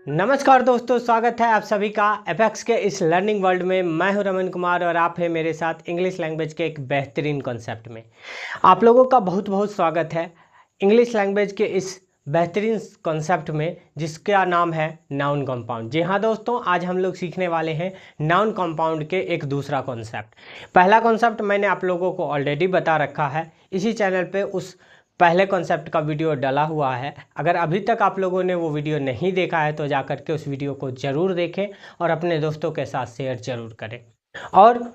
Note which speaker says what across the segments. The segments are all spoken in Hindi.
Speaker 1: नमस्कार दोस्तों, स्वागत है आप सभी का एपेक्स के इस लर्निंग वर्ल्ड में। मैं हूं रमन कुमार और आप हैं मेरे साथ इंग्लिश लैंग्वेज के एक बेहतरीन कॉन्सेप्ट में। आप लोगों का बहुत बहुत स्वागत है इंग्लिश लैंग्वेज के इस बेहतरीन कॉन्सेप्ट में जिसका नाम है नाउन कंपाउंड। जी हाँ दोस्तों, आज हम लोग सीखने वाले हैं नाउन कंपाउंड के एक दूसरा कॉन्सेप्ट। पहला कॉन्सेप्ट मैंने आप लोगों को ऑलरेडी बता रखा है, इसी चैनल पे उस पहले कॉन्सेप्ट का वीडियो डला हुआ है। अगर अभी तक आप लोगों ने वो वीडियो नहीं देखा है तो जा कर के उस वीडियो को ज़रूर देखें और अपने दोस्तों के साथ शेयर ज़रूर करें और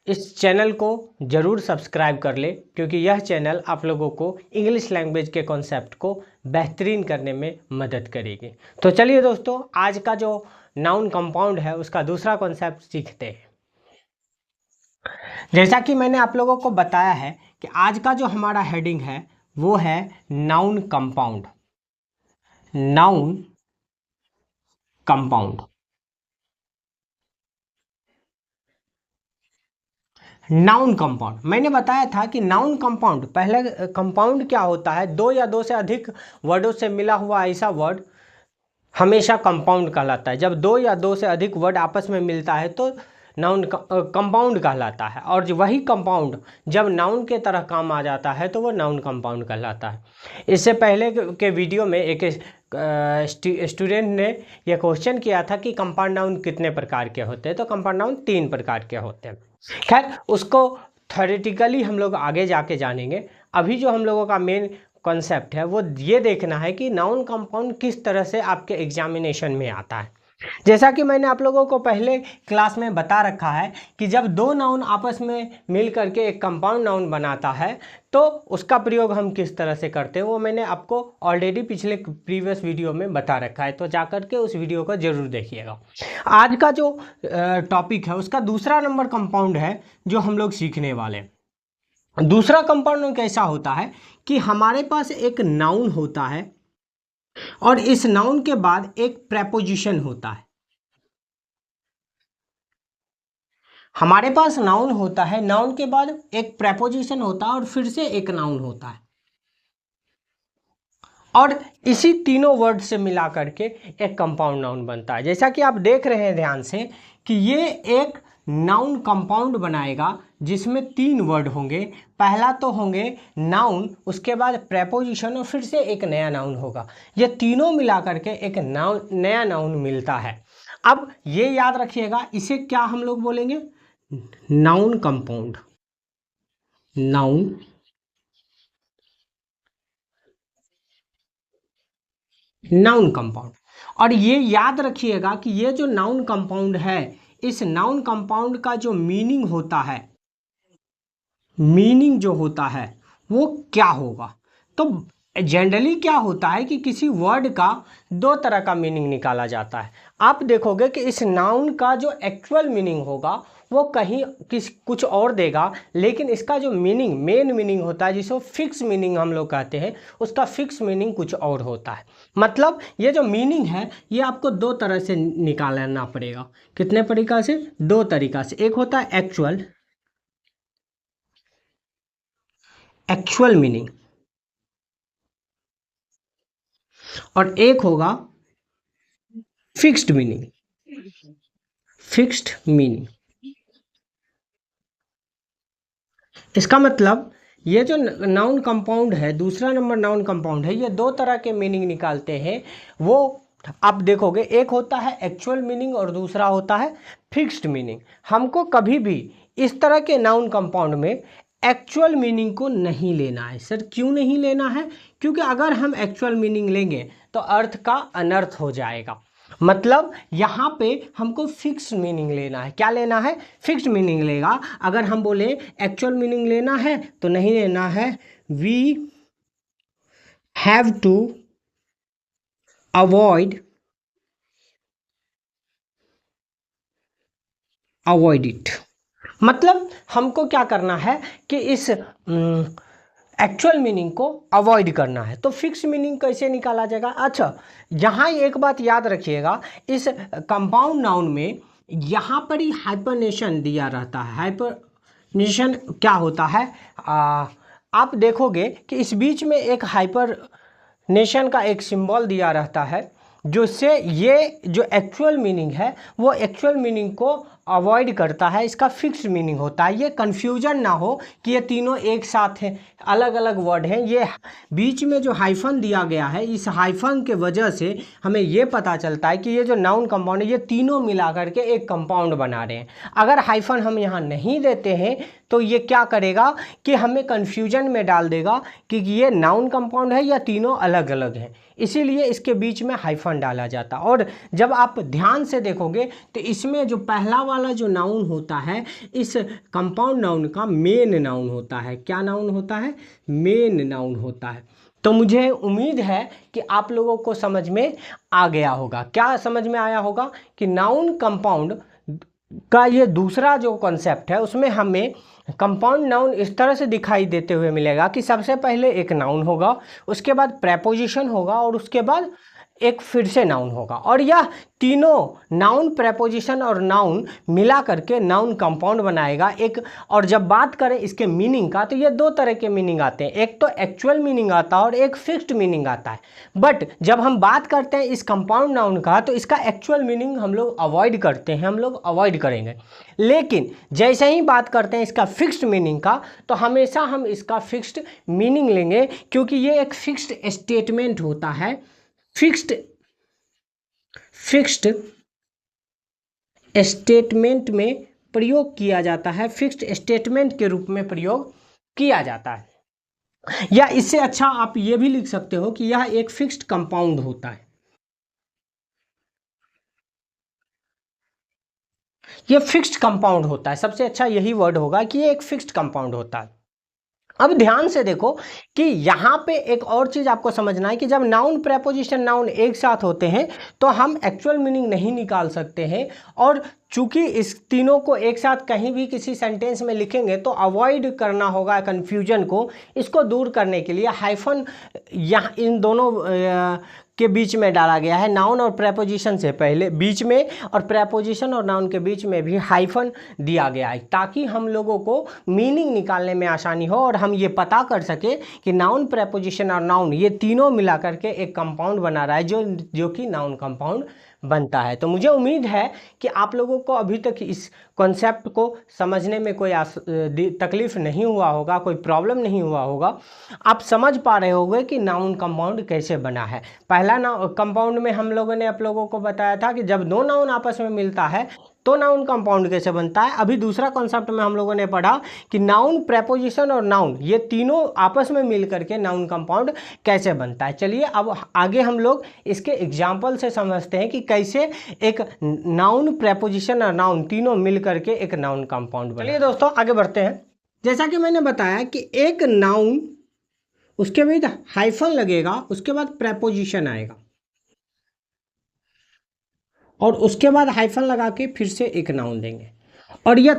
Speaker 1: इस चैनल को ज़रूर सब्सक्राइब कर ले, क्योंकि यह चैनल आप लोगों को इंग्लिश लैंग्वेज के कॉन्सेप्ट को बेहतरीन करने में मदद करेगी। तो चलिए दोस्तों, आज का जो नाउन कंपाउंड है उसका दूसरा कॉन्सेप्ट सीखते हैं। जैसा कि मैंने आप लोगों को बताया है कि आज का जो हमारा हेडिंग है वो है noun compound. Noun compound noun compound मैंने बताया था कि नाउन कंपाउंड, पहले कंपाउंड क्या होता है, दो या दो से अधिक वर्डों से मिला हुआ ऐसा वर्ड हमेशा कंपाउंड कहलाता है। जब दो या दो से अधिक वर्ड आपस में मिलता है तो नाउन कंपाउंड कहलाता है, और वही कंपाउंड जब नाउन के तरह काम आ जाता है तो वो नाउन कंपाउंड कहलाता है। इससे पहले के वीडियो में एक स्टूडेंट ने यह क्वेश्चन किया था कि कंपाउंड नाउन कितने प्रकार के होते हैं, तो कंपाउंड नाउन 3 प्रकार के होते हैं। खैर, उसको थ्योरेटिकली हम लोग आगे जाके जानेंगे। अभी जो हम लोगों का मेन कॉन्सेप्ट है वो ये देखना है कि नाउन कंपाउंड किस तरह से आपके एग्जामिनेशन में आता है। जैसा कि मैंने आप लोगों को पहले क्लास में बता रखा है कि जब दो नाउन आपस में मिल करके एक कंपाउंड नाउन बनाता है तो उसका प्रयोग हम किस तरह से करते हैं वो मैंने आपको ऑलरेडी पिछले प्रीवियस वीडियो में बता रखा है, तो जा करके उस वीडियो को ज़रूर देखिएगा। आज का जो टॉपिक है उसका दूसरा नंबर कंपाउंड है जो हम लोग सीखने वाले हैं। दूसरा कंपाउंड कैसा होता है कि हमारे पास एक नाउन होता है और इस नाउन के बाद एक प्रेपोजिशन होता है। हमारे पास नाउन होता है, नाउन के बाद एक प्रेपोजिशन होता है और फिर से एक नाउन होता है, और इसी तीनों वर्ड से मिला करके एक कंपाउंड नाउन बनता है। जैसा कि आप देख रहे हैं ध्यान से कि ये एक नाउन कंपाउंड बनाएगा जिसमें 3 वर्ड होंगे। पहला तो होंगे नाउन, उसके बाद प्रेपोजिशन और फिर से एक नया नाउन होगा। ये तीनों मिला करके एक नया नाउन मिलता है। अब ये याद रखिएगा, इसे क्या हम लोग बोलेंगे, नाउन कंपाउंड। Noun compound. और ये याद रखिएगा कि ये जो नाउन कंपाउंड है, इस नाउन कंपाउंड का जो मीनिंग होता है, मीनिंग जो होता है वो क्या होगा। तो जनरली क्या होता है कि किसी वर्ड का 2 तरह का मीनिंग निकाला जाता है। आप देखोगे कि इस नाउन का जो एक्चुअल मीनिंग होगा वो कहीं कुछ और देगा, लेकिन इसका जो मीनिंग, मेन मीनिंग होता है जिसको फिक्स मीनिंग हम लोग कहते हैं, उसका फिक्स मीनिंग कुछ और होता है। मतलब ये जो मीनिंग है ये आपको 2 तरह से निकालना पड़ेगा। कितने तरीका से? 2 तरीका से। एक होता है एक्चुअल मीनिंग, और एक होगा फिक्स्ड मीनिंग। फिक्स्ड मीनिंग, इसका मतलब ये जो नाउन कंपाउंड है, दूसरा नंबर नाउन कंपाउंड है, ये 2 तरह के मीनिंग निकालते हैं। वो आप देखोगे, एक होता है एक्चुअल मीनिंग और दूसरा होता है फिक्स्ड मीनिंग। हमको कभी भी इस तरह के नाउन कंपाउंड में एक्चुअल मीनिंग को नहीं लेना है। सर क्यों नहीं लेना है? क्योंकि अगर हम एक्चुअल मीनिंग लेंगे तो अर्थ का अनर्थ हो जाएगा। मतलब यहाँ पे हमको फिक्स मीनिंग लेना है। क्या लेना है? फिक्स्ड मीनिंग लेगा। अगर हम बोले एक्चुअल मीनिंग लेना है तो नहीं लेना है। We have to avoid it. मतलब हमको क्या करना है कि इस एक्चुअल मीनिंग को अवॉइड करना है। तो फिक्स मीनिंग कैसे निकाला जाएगा? अच्छा, यहाँ एक बात याद रखिएगा, इस कंपाउंड नाउन में यहाँ पर ही हाइपरनेशन दिया रहता है। हाइपरनेशन क्या होता है? आप देखोगे कि इस बीच में एक हाइपरनेशन का एक सिंबल दिया रहता है, जिससे ये जो एक्चुअल मीनिंग है वो एक्चुअल मीनिंग को अवॉइड करता है, इसका फिक्स्ड मीनिंग होता है। ये कन्फ्यूजन ना हो कि ये तीनों एक साथ हैं, अलग अलग वर्ड हैं। ये बीच में जो हाइफन दिया गया है, इस हाइफन के वजह से हमें ये पता चलता है कि ये जो नाउन कंपाउंड है ये तीनों मिला करके एक कंपाउंड बना रहे हैं। अगर हाइफन हम यहाँ नहीं देते हैं तो ये क्या करेगा कि हमें कन्फ्यूजन में डाल देगा कि ये नाउन कंपाउंड है या तीनों अलग अलग हैं, इसीलिए इसके बीच में हाइफन डाला जाता। और जब आप ध्यान से देखोगे तो इसमें जो पहला वाला जो नाउन होता है, इस कंपाउंड नाउन का मेन नाउन होता है। क्या नाउन होता है? मेन नाउन होता है। तो मुझे उम्मीद है कि आप लोगों को समझ में आ गया होगा। क्या समझ में आया होगा कि नाउन कंपाउंड का ये दूसरा जो कॉन्सेप्ट है उसमें हमें कंपाउंड नाउन इस तरह से दिखाई देते हुए मिलेगा कि सबसे पहले एक नाउन होगा, उसके बाद प्रेपोजिशन होगा और उसके बाद एक फिर से नाउन होगा, और यह तीनों नाउन, प्रेपोजिशन और नाउन मिला करके नाउन कंपाउंड बनाएगा एक। और जब बात करें इसके मीनिंग का तो ये दो तरह के मीनिंग आते हैं, एक तो एक्चुअल मीनिंग आता है और एक फिक्स्ड मीनिंग आता है। बट जब हम बात करते हैं इस कंपाउंड नाउन का तो इसका एक्चुअल मीनिंग हम लोग अवॉइड करते हैं, हम लोग अवॉइड करेंगे। लेकिन जैसे ही बात करते हैं इसका फिक्स्ड मीनिंग का तो हमेशा हम इसका फिक्स्ड मीनिंग लेंगे, क्योंकि ये एक फिक्स्ड स्टेटमेंट होता है। फिक्स्ड स्टेटमेंट में प्रयोग किया जाता है, फिक्स्ड स्टेटमेंट के रूप में प्रयोग किया जाता है। या इससे अच्छा आप ये भी लिख सकते हो कि यह एक फिक्स्ड कंपाउंड होता है। ये फिक्स्ड कंपाउंड होता है, सबसे अच्छा यही वर्ड होगा कि ये एक फिक्स्ड कंपाउंड होता है। अब ध्यान से देखो कि यहाँ पे एक और चीज़ आपको समझना है कि जब नाउन, प्रेपोजिशन, नाउन एक साथ होते हैं तो हम एक्चुअल मीनिंग नहीं निकाल सकते हैं। और चूंकि इस तीनों को एक साथ कहीं भी किसी सेंटेंस में लिखेंगे तो अवॉइड करना होगा कन्फ्यूजन को। इसको दूर करने के लिए हाइफन यहाँ इन दोनों के बीच में डाला गया है, नाउन और प्रेपोजिशन से पहले बीच में, और प्रेपोजिशन और नाउन के बीच में भी हाइफन दिया गया है, ताकि हम लोगों को मीनिंग निकालने में आसानी हो और हम ये पता कर सके कि नाउन, प्रेपोजिशन और नाउन ये तीनों मिला करके एक कंपाउंड बना रहा है, जो कि नाउन कंपाउंड बनता है। तो मुझे उम्मीद है कि आप लोगों को अभी तक इस कॉन्सेप्ट को समझने में कोई तकलीफ नहीं हुआ होगा, कोई प्रॉब्लम नहीं हुआ होगा। आप समझ पा रहे होंगे कि नाउन कंपाउंड कैसे बना है। पहला कंपाउंड में हम लोगों ने आप लोगों को बताया था कि जब दो नाउन आपस में मिलता है तो नाउन कंपाउंड कैसे बनता है। अभी दूसरा कॉन्सेप्ट में हम लोगों ने पढ़ा कि नाउन, प्रेपोजिशन और नाउन ये तीनों आपस में मिल करके नाउन कंपाउंड कैसे बनता है। चलिए अब आगे हम लोग इसके एग्जाम्पल से समझते हैं कि कैसे एक नाउन, प्रेपोजिशन और नाउन तीनों मिल करके एक नाउन कंपाउंड बने। चलिए दोस्तों आगे बढ़ते हैं। जैसा कि मैंने बताया कि एक नाउन, उसके बाद हाइफन लगेगा, उसके बाद प्रेपोजिशन आएगा और उसके बाद हाइफन लगा के फिर से एक नाउन देंगे, और यह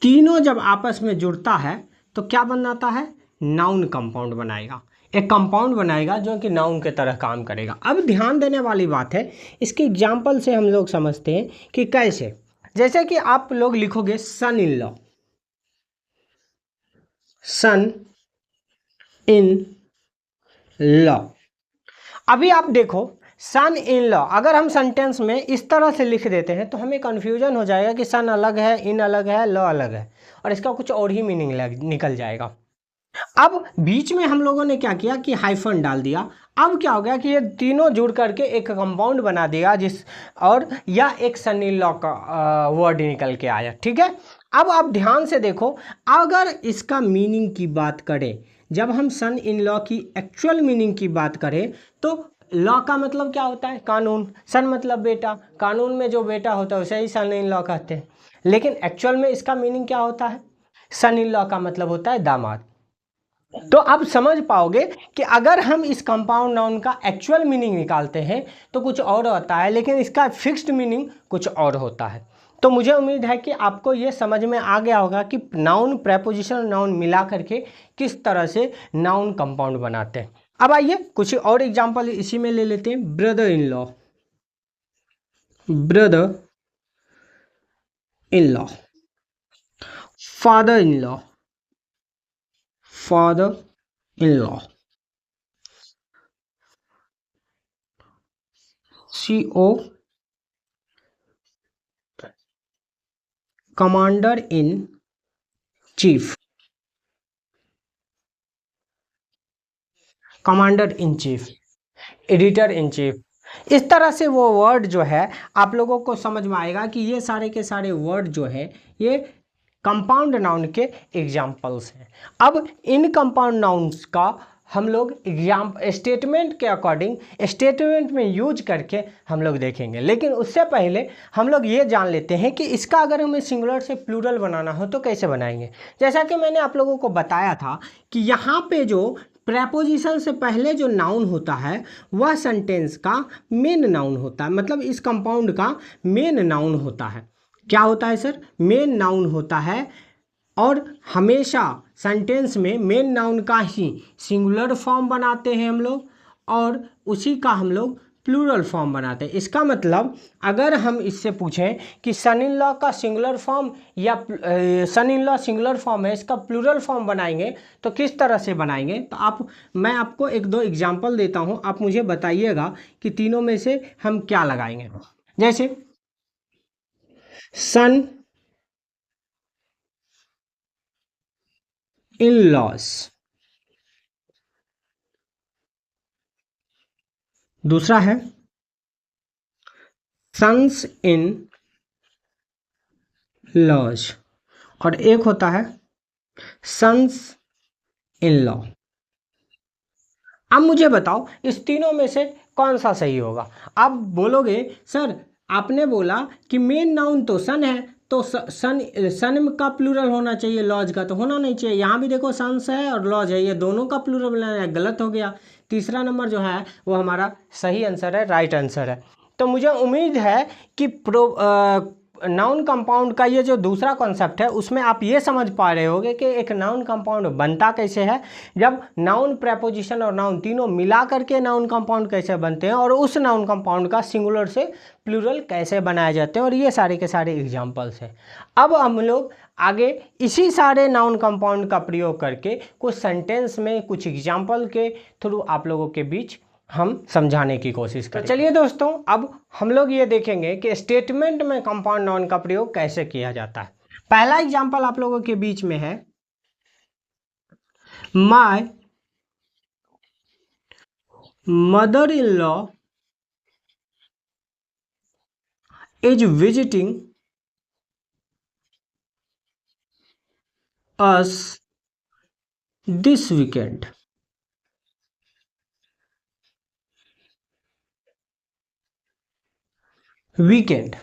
Speaker 1: तीनों जब आपस में जुड़ता है तो क्या बनाता है? नाउन कंपाउंड बनाएगा, एक कंपाउंड बनाएगा जो कि नाउन के तरह काम करेगा। अब ध्यान देने वाली बात है, इसके एग्जाम्पल से हम लोग समझते हैं कि कैसे। जैसे कि आप लोग लिखोगे सन in law, sun in law. अभी आप देखो सन इन लॉ, अगर हम सेंटेंस में इस तरह से लिख देते हैं तो हमें कन्फ्यूजन हो जाएगा कि सन अलग है, इन अलग है, लॉ अलग है, और इसका कुछ और ही मीनिंग निकल जाएगा। अब बीच में हम लोगों ने क्या किया कि हाइफन डाल दिया। अब क्या हो गया कि ये तीनों जुड़ करके एक कंपाउंड बना दिया, और या एक सन इन लॉ का वर्ड निकल के आया। ठीक है, अब आप ध्यान से देखो, अगर इसका मीनिंग की बात करें, जब हम सन इन लॉ की एक्चुअल मीनिंग की बात करें तो लॉ का मतलब क्या होता है? कानून। सन मतलब बेटा, कानून में जो बेटा होता है उसे ही सन इन लॉ कहते हैं। लेकिन एक्चुअल में इसका मीनिंग क्या होता है? सन इन लॉ का मतलब होता है दामाद। तो आप समझ पाओगे कि अगर हम इस कंपाउंड नाउन का एक्चुअल मीनिंग निकालते हैं तो कुछ और होता है, लेकिन इसका फिक्स्ड मीनिंग कुछ और होता है। तो मुझे उम्मीद है कि आपको ये समझ में आ गया होगा कि नाउन, प्रेपोजिशन और नाउन मिला करके किस तरह से नाउन कंपाउंड बनाते हैं। अब आइए कुछ और एग्जांपल इसी में ले लेते हैं। Brother in law, brother in law, father in law, father in law, CO commander in chief, commander in chief, editor in chief. इस तरह से वो वर्ड जो है आप लोगों को समझ में आएगा कि ये सारे के सारे वर्ड जो है ये कंपाउंड नाउन के एग्जाम्पल्स हैं। अब इन कंपाउंड नाउन्स का हम लोग स्टेटमेंट के अकॉर्डिंग स्टेटमेंट में यूज करके हम लोग देखेंगे, लेकिन उससे पहले हम लोग ये जान लेते हैं कि इसका अगर हमें सिंगुलर से प्लूरल बनाना हो तो कैसे बनाएंगे। जैसा कि मैंने आप लोगों को बताया था कि यहाँ पे जो प्रेपोजिशन से पहले जो नाउन होता है वह सेंटेंस का मेन नाउन होता है, मतलब इस कंपाउंड का मेन नाउन होता है। क्या होता है सर? मेन नाउन होता है, और हमेशा सेंटेंस में मेन नाउन का ही सिंगुलर फॉर्म बनाते हैं हम लोग, और उसी का हम लोग प्लूरल फॉर्म बनाते हैं। इसका मतलब अगर हम इससे पूछें कि सन इन लॉ का सिंगुलर फॉर्म या सन इन लॉ सिंगुलर फॉर्म है, इसका प्लूरल फॉर्म बनाएंगे तो किस तरह से बनाएंगे, तो मैं आपको एक दो एग्जांपल देता हूं, आप मुझे बताइएगा कि तीनों में से हम क्या लगाएंगे। जैसे सन इन लॉस, दूसरा है सन्स इन लॉज, और एक होता है सन्स इन लॉ। अब मुझे बताओ इस तीनों में से कौन सा सही होगा। आप बोलोगे सर आपने बोला कि मेन नाउन तो सन है, तो सन का प्लूरल होना चाहिए, लॉज का तो होना नहीं चाहिए। यहाँ भी देखो सन्स है और लॉज है, ये दोनों का प्लूरल बनाना है, गलत हो गया। तीसरा नंबर जो है वो हमारा सही आंसर है, राइट आंसर है। तो मुझे उम्मीद है कि नाउन कंपाउंड का ये जो दूसरा कॉन्सेप्ट है उसमें आप ये समझ पा रहे होगे कि एक नाउन कंपाउंड बनता कैसे है, जब नाउन प्रेपोजिशन और नाउन तीनों मिला करके नाउन कंपाउंड कैसे बनते हैं, और उस नाउन कंपाउंड का सिंगुलर से प्लूरल कैसे बनाए जाते हैं, और ये सारे के सारे एग्जांपल्स हैं। अब हम लोग आगे इसी सारे नाउन कंपाउंड का प्रयोग करके कुछ सेंटेंस में कुछ एग्जाम्पल के थ्रू आप लोगों के बीच हम समझाने की कोशिश करें। चलिए दोस्तों, अब हम लोग ये देखेंगे कि स्टेटमेंट में कंपाउंड नाउन का प्रयोग कैसे किया जाता है। पहला एग्जांपल आप लोगों के बीच में है, my mother in law is visiting us this weekend. Weekend.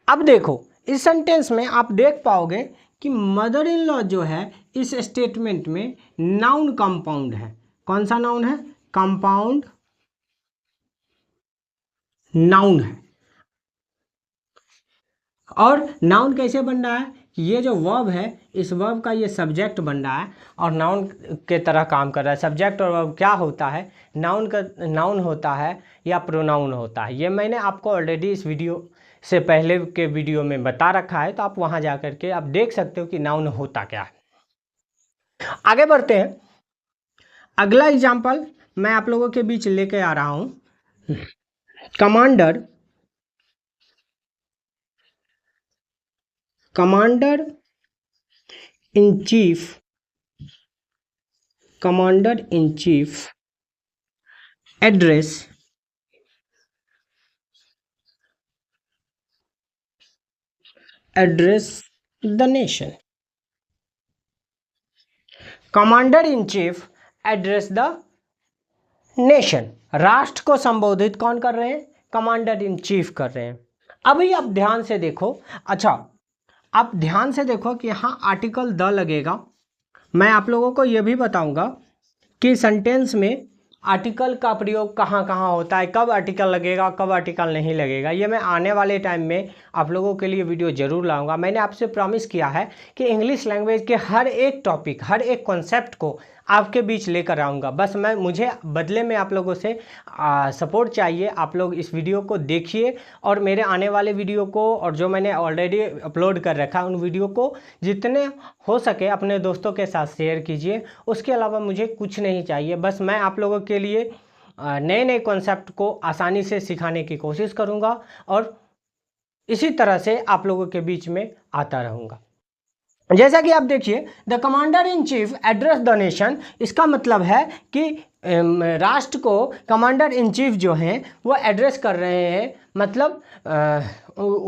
Speaker 1: अब देखो इस सेंटेंस में आप देख पाओगे कि मदर इन लॉ जो है इस स्टेटमेंट में नाउन कंपाउंड है। कौन सा नाउन है? कंपाउंड नाउन है। और नाउन कैसे बन रहा है? ये जो वर्ब है इस वर्ब का ये सब्जेक्ट बन रहा है और नाउन के तरह काम कर रहा है। सब्जेक्ट और वर्ब क्या होता है? नाउन होता है या प्रोनाउन होता है। ये मैंने आपको ऑलरेडी इस वीडियो से पहले के वीडियो में बता रखा है, तो आप वहां जा करके आप देख सकते हो कि नाउन होता क्या है। आगे बढ़ते हैं। अगला एग्जाम्पल मैं आप लोगों के बीच लेके आ रहा हूं। Commander in chief address the nation. Commander in chief address the nation. राष्ट्र को संबोधित कौन कर रहे हैं? कमांडर इन चीफ कर रहे हैं। अभी आप ध्यान से देखो, अच्छा आप ध्यान से देखो कि यहाँ आर्टिकल द लगेगा। मैं आप लोगों को यह भी बताऊंगा कि सेंटेंस में आर्टिकल का प्रयोग कहाँ कहाँ होता है, कब आर्टिकल लगेगा कब आर्टिकल नहीं लगेगा। ये मैं आने वाले टाइम में आप लोगों के लिए वीडियो ज़रूर लाऊंगा। मैंने आपसे प्रॉमिस किया है कि इंग्लिश लैंग्वेज के हर एक टॉपिक, हर एक कॉन्सेप्ट को आपके बीच लेकर आऊँगा। बस मुझे बदले में आप लोगों से सपोर्ट चाहिए। आप लोग इस वीडियो को देखिए और मेरे आने वाले वीडियो को और जो मैंने ऑलरेडी अपलोड कर रखा है उन वीडियो को जितने हो सके अपने दोस्तों के साथ शेयर कीजिए। उसके अलावा मुझे कुछ नहीं चाहिए, बस मैं आप लोगों के लिए नए नए कॉन्सेप्ट को आसानी से सिखाने की कोशिश करूँगा और इसी तरह से आप लोगों के बीच में आता रहूँगा। जैसा कि आप देखिए, the commander in chief address the nation, इसका मतलब है कि राष्ट्र को कमांडर इन चीफ जो हैं वो एड्रेस कर रहे हैं, मतलब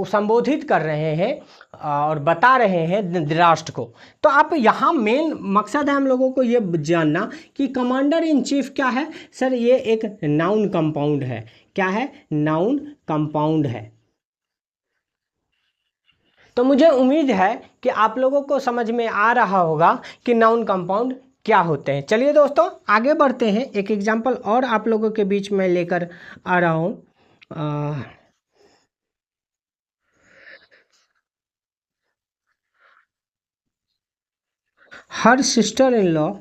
Speaker 1: संबोधित कर रहे हैं और बता रहे हैं राष्ट्र को। तो आप यहाँ मेन मकसद है हम लोगों को ये जानना कि कमांडर इन चीफ क्या है। सर ये एक नाउन कंपाउंड है। क्या है? नाउन कंपाउंड है। तो मुझे उम्मीद है कि आप लोगों को समझ में आ रहा होगा कि नाउन कंपाउंड क्या होते हैं। चलिए दोस्तों आगे बढ़ते हैं। एक एग्जांपल और आप लोगों के बीच में लेकर आ रहा हूँ। Her sister in law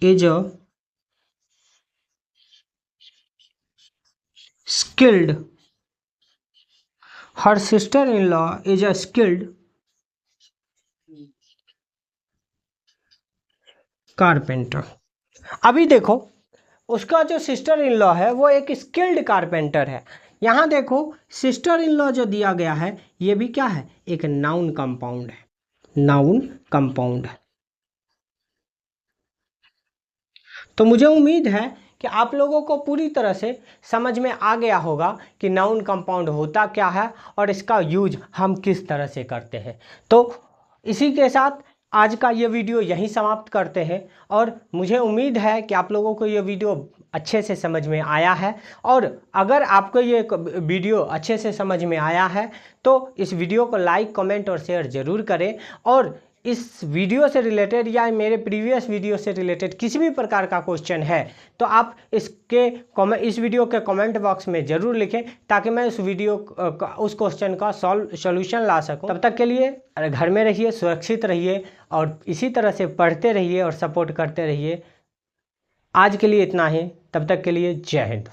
Speaker 1: is a skilled, her sister-in-law is a skilled carpenter. अभी देखो उसका जो सिस्टर इन लॉ है वो एक स्किल्ड कारपेंटर है। यहाँ देखो सिस्टर इन लॉ जो दिया गया है ये भी क्या है? एक नाउन कंपाउंड है। नाउन कंपाउंड है। तो मुझे उम्मीद है कि आप लोगों को पूरी तरह से समझ में आ गया होगा कि नाउन कंपाउंड होता क्या है और इसका यूज हम किस तरह से करते हैं। तो इसी के साथ आज का ये वीडियो यहीं समाप्त करते हैं और मुझे उम्मीद है कि आप लोगों को ये वीडियो अच्छे से समझ में आया है। और अगर आपको ये वीडियो अच्छे से समझ में आया है तो इस वीडियो को लाइक, कमेंट और शेयर ज़रूर करें। और इस वीडियो से रिलेटेड या मेरे प्रीवियस वीडियो से रिलेटेड किसी भी प्रकार का क्वेश्चन है तो आप इस वीडियो के कमेंट बॉक्स में ज़रूर लिखें ताकि मैं उस क्वेश्चन का सॉल्यूशन ला सकूं। तब तक के लिए घर में रहिए, सुरक्षित रहिए और इसी तरह से पढ़ते रहिए और सपोर्ट करते रहिए। आज के लिए इतना ही। तब तक के लिए जय हिंद।